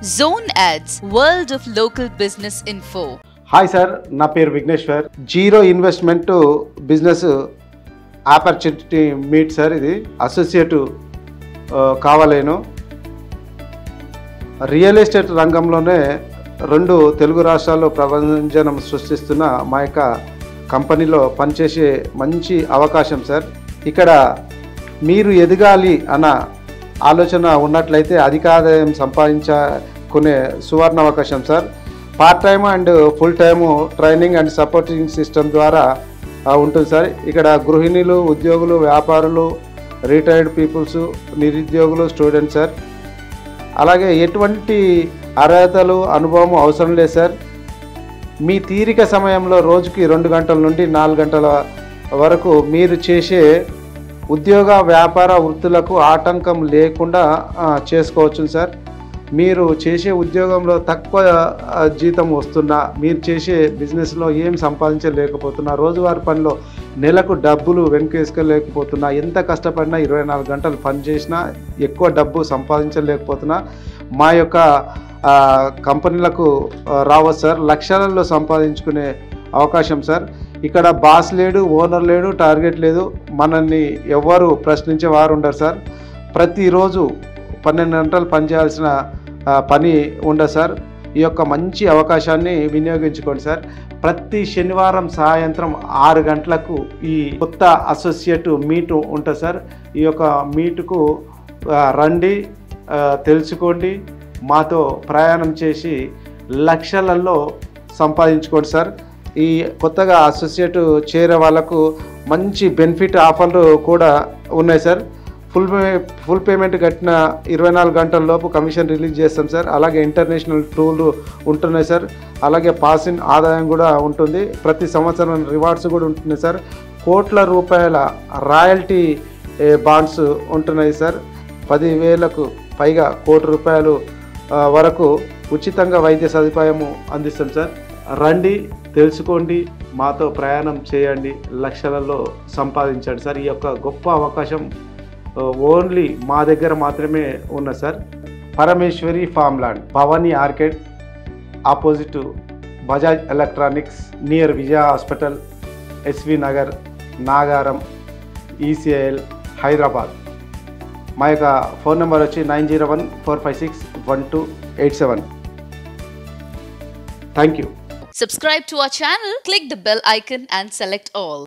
Zone Ads, World of Local Business Info. Hi sir, నా పేరు Vigneshwar. Zero investment business opportunity meet sir. ఇది associate కావాలేను. Real estate రంగంలోనే 2 తెలుగు రాష్ట్రాల్లో ప్రభంజనం సృష్టిస్తున్న మా యొక్క కంపెనీలో పనిచేసే మంచి అవకాశం సార్. ఇక్కడ మీరు ఎదగాలి అన్న ఆలోచన ఉన్నట్లయితే అధిక ఆదాయం సంపాదించుకునే సువర్ణ అవకాశం sir. Part time and full time training and supporting system ద్వారా ఉంటుంది సార్. ఇక్కడ గృహిణులు, ఉద్యోగులు, వ్యాపారులు, రిటైర్డ్ పీపుల్స్, నిరుద్యోగులు, స్టూడెంట్స్ సార్. అలాగే ఎటువంటి అర్హతలు, అనుభవం అవసరం లేదు సార్. మీ తీరిక సమయంలో రోజుకి 2 గంటల నుండి 4 గంటల వరకు మీరు చేసే ఉద్యోగ, వ్యాపార వృత్తులకు ఆటంకం లేకుండా చేసుకోవచ్చు సార్. మీరు చేసే ఉద్యోగంలో తక్కువ జీతం వస్తున్నా, మీరు చేసే బిజినెస్లో ఏం సంపాదించలేకపోతున్నా, రోజువారీ పనిలో నెలకు డబ్బులు వెనకేసుకోలేకపోతున్నా, ఎంత కష్టపడినా 24 గంటలు పని చేసినా ఎక్కువ డబ్బు సంపాదించలేకపోతున్నా మా యొక్క కంపెనీలకు రావచ్చు సార్. లక్షలలో సంపాదించుకునే అవకాశం సార్. ఇక్కడ బాస్ లేడు, ఓనర్ లేడు, టార్గెట్ లేదు, మనల్ని ఎవరు ప్రశ్నించేవారు ఉండరు సార్. ప్రతిరోజు 12 గంటలు పనిచేయాల్సిన పని ఉండదు సార్. ఈ యొక్క మంచి అవకాశాన్ని వినియోగించుకోండి సార్. ప్రతి శనివారం సాయంత్రం 6 గంటలకు ఈ కొత్త అసోసియేట్ మీట్ ఉంటుంది సార్. ఈ యొక్క మీటుకు రండి, తెలుసుకోండి, మాతో ప్రయాణం చేసి లక్షలలో సంపాదించుకోండి సార్. ఈ కొత్తగా అసోసియేట్ చేరే వాళ్ళకు మంచి బెనిఫిట్ ఆఫర్లు కూడా ఉన్నాయి సార్. ఫుల్ పేమెంట్ కట్టిన 24 గంటల లోపు కమిషన్ రిలీజ్ చేస్తాం సార్. అలాగే ఇంటర్నేషనల్ టూర్లు ఉంటున్నాయి సార్. అలాగే పాసిన్ ఆదాయం కూడా ఉంటుంది. ప్రతి సంవత్సరం రివార్డ్స్ కూడా ఉంటున్నాయి సార్. కోట్ల రూపాయల రాయల్టీ బాండ్స్ ఉంటున్నాయి సార్. 10,000కు పైగా ₹1,00,00,000 వరకు ఉచితంగా వైద్య సదుపాయము అందిస్తాం సార్. రండి, తెలుసుకోండి, మాతో ప్రయాణం చేయండి, లక్షలలో సంపాదించండి సార్. ఈ యొక్క గొప్ప అవకాశం ఓన్లీ మా దగ్గర మాత్రమే ఉన్నది sir. Parameshwari farm land, Bhavani arcade, opposite Bajaj electronics, near Vijaya hospital, SV Nagar, Nagaram, ECIL, Hyderabad. మా యొక్క ఫోన్ నెంబర్ వచ్చి 9014561287. Thank you. Subscribe to our channel, click the bell icon and select all.